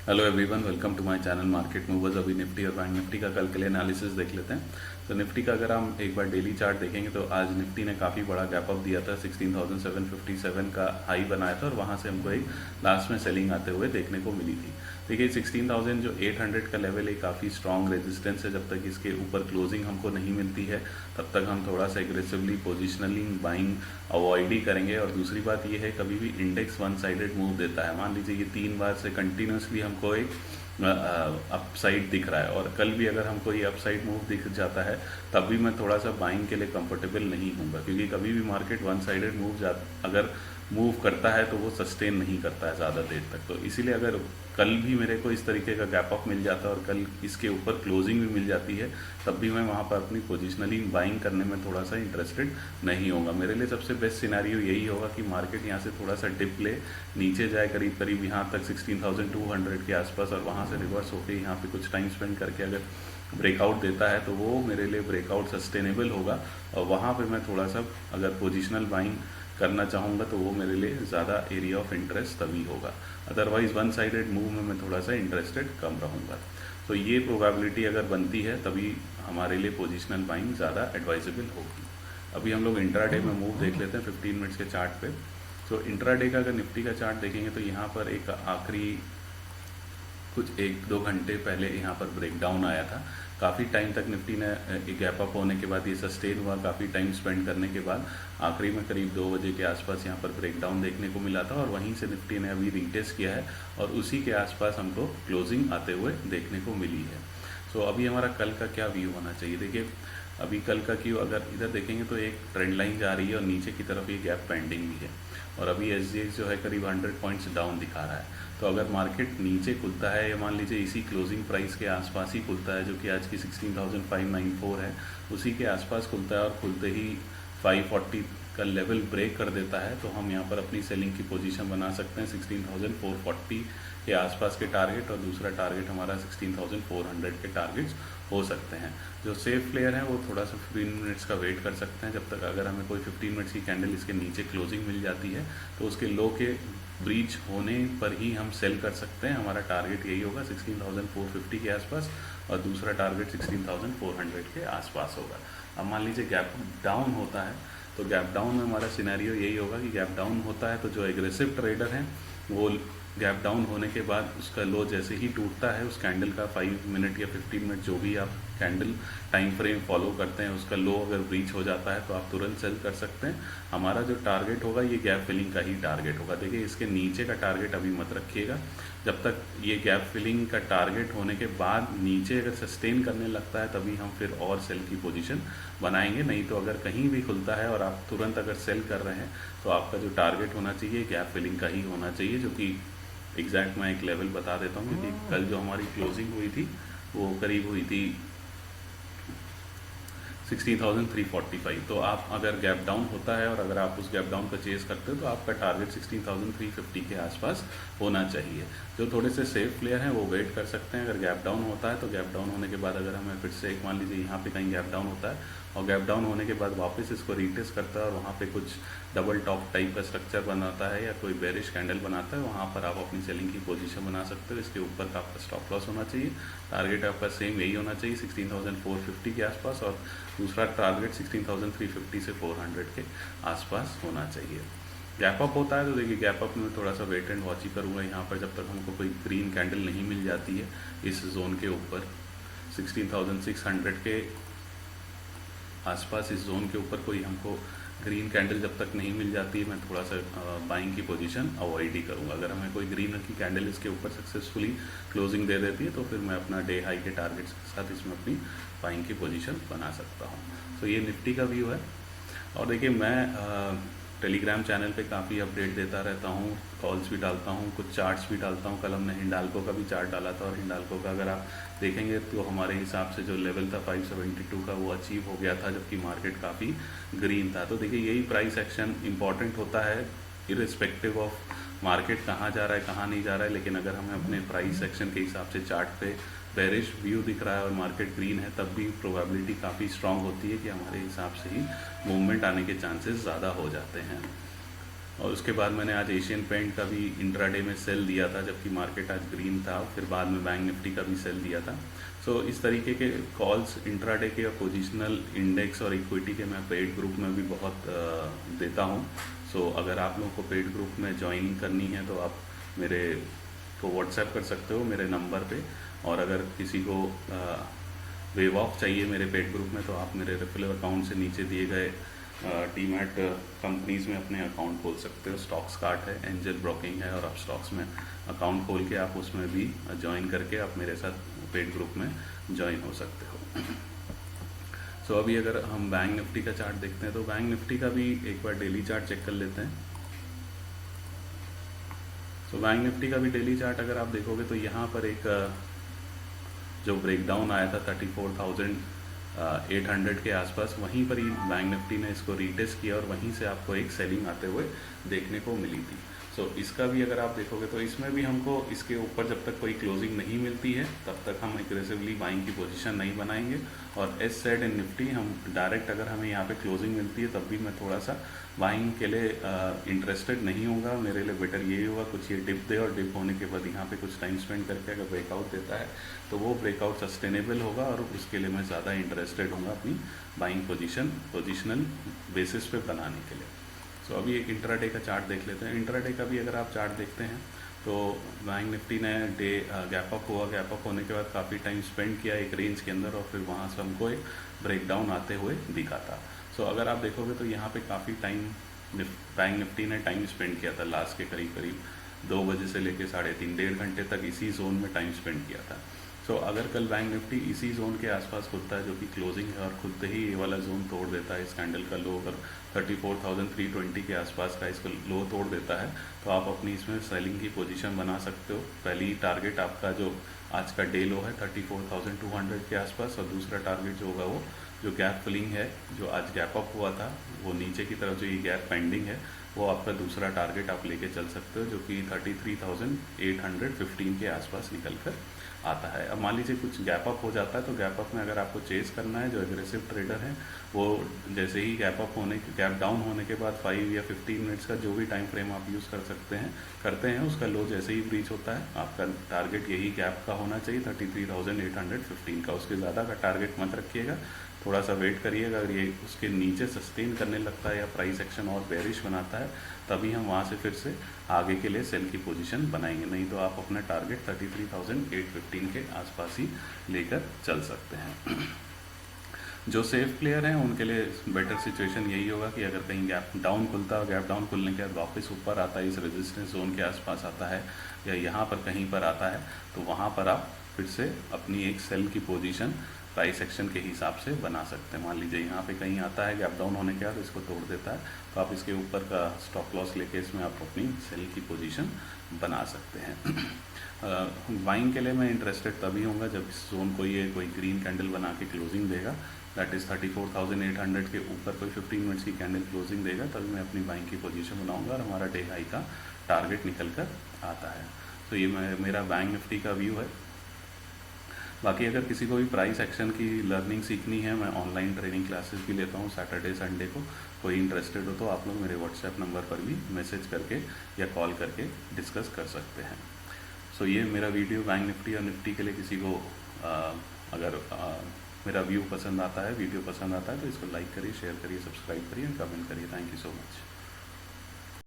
Hello everyone, welcome to my channel market movers. अभी Nifty और bank Nifty का कल के लिए एनालिसिस देख लेते हैं। तो निफ्टी का अगर हम एक बार डेली चार्ट देखेंगे तो आज निफ्टी ने काफ़ी बड़ा गैप अप दिया था। 16,757 का हाई बनाया था और वहाँ से हमको एक लास्ट में सेलिंग आते हुए देखने को मिली थी। देखिए 16,000 जो 800 का लेवल है काफ़ी स्ट्रॉन्ग रेजिस्टेंस है। जब तक इसके ऊपर क्लोजिंग हमको नहीं मिलती है तब तक हम थोड़ा सा एग्रेसिवली पोजिशनली बाइंग अवॉइड ही करेंगे। और दूसरी बात ये है, कभी भी इंडेक्स वन साइडेड मूव देता है। मान लीजिए ये 3 बार से कंटिन्यूसली हमको एक अपसाइड दिख रहा है और कल भी अगर हमको ये अपसाइड मूव दिख जाता है तब भी मैं थोड़ा सा बाइंग के लिए कंफर्टेबल नहीं हूँगा, क्योंकि कभी भी मार्केट वन साइडेड अगर मूव करता है तो वो सस्टेन नहीं करता है ज़्यादा देर तक। तो इसीलिए अगर कल भी मेरे को इस तरीके का गैप अप मिल जाता है और कल इसके ऊपर क्लोजिंग भी मिल जाती है तब भी मैं वहाँ पर अपनी पोजिशनली बाइंग करने में थोड़ा सा इंटरेस्टेड नहीं होगा। मेरे लिए सबसे बेस्ट सिनेरियो यही होगा कि मार्केट यहाँ से थोड़ा सा डिप ले, नीचे जाए करीब करीब यहाँ तक 16,200 के आसपास और वहाँ से रिवर्स होकर यहाँ पे कुछ टाइम स्पेंड करके अगर ब्रेकआउट देता है तो वो मेरे लिए ब्रेकआउट सस्टेनेबल होगा और वहाँ पे मैं थोड़ा सा अगर पोजिशनल बाइंग करना चाहूँगा तो वो मेरे लिए ज़्यादा एरिया ऑफ इंटरेस्ट तभी होगा। अदरवाइज़ वन साइडेड मूव में मैं थोड़ा सा इंटरेस्टेड कम रहूँगा। तो ये प्रोबेबिलिटी अगर बनती है तभी हमारे लिए पोजिशनल बाइंग ज़्यादा एडवाइजेबल होगी। अभी हम लोग इंट्राडे में मूव देख लेते हैं 15 मिनट्स के चार्ट पे। तो इंट्राडे का अगर निफ्टी का चार्ट देखेंगे तो यहाँ पर एक आखिरी कुछ 1-2 घंटे पहले यहाँ पर ब्रेकडाउन आया था। काफ़ी टाइम तक निफ्टी ने गैप अप होने के बाद ये सस्टेन हुआ। काफ़ी टाइम स्पेंड करने के बाद आखिरी में करीब 2 बजे के आसपास यहाँ पर ब्रेकडाउन देखने को मिला था और वहीं से निफ्टी ने अभी रीटेस्ट किया है और उसी के आसपास हमको क्लोजिंग आते हुए देखने को मिली है। सो अभी हमारा कल का क्या व्यू होना चाहिए? देखिए अभी कल का क्यों अगर इधर देखेंगे तो एक ट्रेंड लाइन जा रही है और नीचे की तरफ ये गैप पेंडिंग भी है और अभी SGX जो है करीब 100 पॉइंट्स डाउन दिखा रहा है। तो अगर मार्केट नीचे खुलता है या मान लीजिए इसी क्लोजिंग प्राइस के आसपास ही खुलता है जो कि आज की 16,594 है, उसी के आसपास खुलता है और खुलते ही 540 का लेवल ब्रेक कर देता है तो हम यहाँ पर अपनी सेलिंग की पोजीशन बना सकते हैं 16,440 के आसपास के टारगेट और दूसरा टारगेट हमारा 16,400 के टारगेट्स हो सकते हैं। जो सेफ प्लेयर हैं वो थोड़ा सा 15 मिनट्स का वेट कर सकते हैं। जब तक अगर हमें कोई 15 मिनट्स की कैंडल इसके नीचे क्लोजिंग मिल जाती है तो उसके लो के ब्रीच होने पर ही हम सेल कर सकते हैं। हमारा टारगेट यही होगा 16,450 के आसपास और दूसरा टारगेट 16,400 के आसपास होगा। अब मान लीजिए गैप डाउन होता है तो गैप डाउन में हमारा सिनेरियो यही होगा कि गैप डाउन होता है तो जो एग्रेसिव ट्रेडर हैं वो गैप डाउन होने के बाद उसका लो जैसे ही टूटता है उस कैंडल का 5 मिनट या 15 मिनट जो भी आप कैंडल टाइम फ्रेम फॉलो करते हैं उसका लो अगर ब्रीच हो जाता है तो आप तुरंत सेल कर सकते हैं। हमारा जो टारगेट होगा ये गैप फिलिंग का ही टारगेट होगा। देखिए इसके नीचे का टारगेट अभी मत रखिएगा। जब तक ये गैप फिलिंग का टारगेट होने के बाद नीचे अगर सस्टेन करने लगता है तभी हम फिर और सेल की पोजीशन बनाएंगे। नहीं तो अगर कहीं भी खुलता है और आप तुरंत अगर सेल कर रहे हैं तो आपका जो टारगेट होना चाहिए गैप फिलिंग का ही होना चाहिए, जो कि एग्जैक्ट मैं एक लेवल बता देता हूँ क्योंकि कल जो हमारी क्लोजिंग हुई थी वो करीब हुई थी 16,345। तो आप अगर गैप डाउन होता है और अगर आप उस गैप डाउन को चेस करते हो तो आपका टारगेट 16,350 के आसपास होना चाहिए। जो थोड़े से सेफ प्लेयर हैं वो वेट कर सकते हैं। अगर गैप डाउन होता है तो गैप डाउन होने के बाद अगर हमें फिर से एक मान लीजिए यहाँ पे कहीं गैप डाउन होता है और गैप डाउन होने के बाद वापस इसको रीटेस्ट करता है और वहाँ पे कुछ डबल टॉप टाइप का स्ट्रक्चर बनाता है या कोई बेरिश कैंडल बनाता है, वहाँ पर आप अपनी सेलिंग की पोजीशन बना सकते हो। इसके ऊपर का आपका स्टॉप लॉस होना चाहिए। टारगेट आपका सेम यही होना चाहिए 16,450 के आसपास और दूसरा टारगेट 16,350 से 400 के आसपास होना चाहिए। गैप अप होता है तो देखिए गैप अप में थोड़ा सा वेट एंड वॉच ही करूँगा यहाँ पर जब तक हमको कोई ग्रीन कैंडल नहीं मिल जाती है इस जोन के ऊपर 16,600 के आसपास। इस जोन के ऊपर कोई हमको ग्रीन कैंडल जब तक नहीं मिल जाती है मैं थोड़ा सा बाइंग की पोजीशन अवॉइड ही करूँगा। अगर हमें कोई ग्रीन की कैंडल इसके ऊपर सक्सेसफुली क्लोजिंग दे देती है तो फिर मैं अपना डे हाई के टारगेट्स के साथ इसमें अपनी बाइंग की पोजीशन बना सकता हूँ। तो ये निफ्टी का व्यू है। और देखिए मैं टेलीग्राम चैनल पे काफ़ी अपडेट देता रहता हूँ, कॉल्स भी डालता हूँ, कुछ चार्ट्स भी डालता हूँ। कल हमने हिंडाल्को का भी चार्ट डाला था और हिंडाल्को का अगर आप देखेंगे तो हमारे हिसाब से जो लेवल था 572 का वो अचीव हो गया था जबकि मार्केट काफ़ी ग्रीन था। तो देखिए यही प्राइस एक्शन इंपॉर्टेंट होता है इरिस्पेक्टिव ऑफ मार्केट कहाँ जा रहा है कहाँ नहीं जा रहा है। लेकिन अगर हमें अपने प्राइस एक्शन के हिसाब से चार्ट पे बेरिश व्यू दिख रहा है और मार्केट ग्रीन है तब भी प्रोबेबिलिटी काफ़ी स्ट्रांग होती है कि हमारे हिसाब से ही मूवमेंट आने के चांसेस ज़्यादा हो जाते हैं। और उसके बाद मैंने आज एशियन पेंट का भी इंट्राडे में सेल दिया था, जबकि मार्केट आज ग्रीन था। फिर बाद में बैंक निफ्टी का भी सेल दिया था। सो इस तरीके के कॉल्स इंट्राडे के और पोजिशनल इंडेक्स और इक्विटी के मैं पेड ग्रुप में भी बहुत देता हूँ। सो अगर आप लोगों को पेड ग्रुप में ज्वाइन करनी है तो आप मेरे को व्हाट्सएप कर सकते हो मेरे नंबर पे। और अगर किसी को वेव ऑफ चाहिए मेरे पेड ग्रुप में तो आप मेरे रेफरल अकाउंट से नीचे दिए गए डीमैट कंपनीज़ में अपने अकाउंट खोल सकते हो। स्टॉक्स कार्ट है, एंजल ब्रोकिंग है, और आप स्टॉक्स में अकाउंट खोल के आप उसमें भी ज्वाइन करके आप मेरे साथ पेड ग्रुप में ज्वाइन हो सकते हो। सो अभी अगर हम बैंक निफ्टी का चार्ट देखते हैं तो बैंक निफ्टी का भी एक बार डेली चार्ट चेक कर लेते हैं। सो बैंक निफ्टी का भी डेली चार्ट अगर आप देखोगे तो यहाँ पर एक जो ब्रेकडाउन आया था 34,800 के आसपास, वहीं पर ही बैंक निफ्टी ने इसको रीटेस्ट किया और वहीं से आपको एक सेलिंग आते हुए देखने को मिली थी। सो इसका भी अगर आप देखोगे तो इसमें भी हमको इसके ऊपर जब तक कोई क्लोजिंग नहीं मिलती है तब तक हम एग्रेसिवली बाइंग की पोजीशन नहीं बनाएंगे। और एज सेड इन निफ्टी हम डायरेक्ट अगर हमें यहाँ पे क्लोजिंग मिलती है तब भी मैं थोड़ा सा बाइंग के लिए इंटरेस्टेड नहीं होगा। मेरे लिए बेटर यही होगा कुछ ये डिप दे और डिप होने के बाद यहाँ पे कुछ टाइम स्पेंड करके अगर ब्रेकआउट देता है तो वो ब्रेकआउट सस्टेनेबल होगा और उसके लिए मैं ज़्यादा इंटरेस्टेड होऊंगा अपनी बाइंग पोजिशनल बेसिस पे बनाने के लिए। सो अभी एक इंट्राडे का चार्ट देख लेते हैं। इंट्राडे का भी अगर आप चार्ट देखते हैं तो बैंक निफ्टी ने डे गैप अप हुआ, गैप अप होने के बाद काफ़ी टाइम स्पेंड किया एक रेंज के अंदर और फिर वहाँ से हमको एक ब्रेकडाउन आते हुए दिखा था। सो अगर आप देखोगे तो यहाँ पे काफ़ी टाइम बैंक निफ्टी ने टाइम स्पेंड किया था, लास्ट के करीब 2 बजे से लेकर 3.5 डेढ़ घंटे तक इसी जोन में टाइम स्पेंड किया था। सो अगर कल बैंक निफ्टी इसी जोन के आसपास खुलता है जो कि क्लोजिंग है और खुद ही ये वाला जोन तोड़ देता है, इस कैंडल का लो अगर 34,320 के आसपास का इसको लो तोड़ देता है तो आप अपनी इसमें सेलिंग की पोजीशन बना सकते हो। पहली टारगेट आपका जो आज का डे लो है 34,200 के आसपास, और दूसरा टारगेट जो होगा वो जो गैप फिलिंग है जो आज गैप अप हुआ था वो नीचे की तरफ जो ये गैप पेंडिंग है वो आपका दूसरा टारगेट आप लेके चल सकते हो जो कि 33,815 के आसपास निकल कर आता है। अब मान लीजिए कुछ गैप अप हो जाता है तो गैप अप में अगर आपको चेस करना है, जो एग्रेसिव ट्रेडर हैं वो जैसे ही गैप डाउन होने के बाद 5 या 15 मिनट्स का जो भी टाइम फ्रेम आप यूज़ करते हैं उसका लो जैसे ही ब्रीच होता है आपका टारगेट यही गैप का होना चाहिए 33,815 का। उसके ज़्यादा का टारगेट मत रखिएगा, थोड़ा सा वेट करिएगा। अगर ये उसके नीचे सस्टेन करने लगता है या प्राइस एक्शन और बेरिश बनाता है तभी हम वहाँ से फिर से आगे के लिए सेल की पोजीशन बनाएंगे, नहीं तो आप अपना टारगेट 33,815 के आसपास ही लेकर चल सकते हैं। जो सेफ प्लेयर हैं उनके लिए बेटर सिचुएशन यही होगा कि अगर कहीं गैप डाउन खुलता है, गैप डाउन खुलने के बाद वापस ऊपर आता है, इस रेजिस्टेंस जोन के आसपास आता है या यहाँ पर कहीं पर आता है तो वहाँ पर आप फिर से अपनी एक सेल की पोजीशन प्राइस एक्शन के हिसाब से बना सकते हैं। मान लीजिए यहाँ पे कहीं आता है गैप डाउन होने के बाद इसको तोड़ देता है तो आप इसके ऊपर का स्टॉप लॉस लेके इसमें आप अपनी सेल की पोजीशन बना सकते हैं। बाइंग के लिए मैं इंटरेस्टेड तभी होऊंगा जब इस जोन को ये कोई ग्रीन कैंडल बना के क्लोजिंग देगा, दैट इज़ 34,800 के ऊपर कोई 15 मिनट्स की कैंडल क्लोजिंग देगा तभी मैं अपनी बाइंग की पोजीशन बनाऊंगा और हमारा डे हाई का टारगेट निकल कर आता है। तो ये मेरा बैंक निफ्टी का व्यू है। बाकी अगर किसी को भी प्राइस एक्शन की लर्निंग सीखनी है, मैं ऑनलाइन ट्रेनिंग क्लासेस भी लेता हूँ सैटरडे संडे को। कोई इंटरेस्टेड हो तो आप लोग मेरे व्हाट्सएप नंबर पर भी मैसेज करके या कॉल करके डिस्कस कर सकते हैं। सो ये मेरा वीडियो बैंक निफ्टी और निफ्टी के लिए किसी को अगर मेरा व्यू पसंद आता है, वीडियो पसंद आता है तो इसको लाइक करिए, शेयर करिए, सब्सक्राइब करिए, कमेंट करिए। Thank you so much.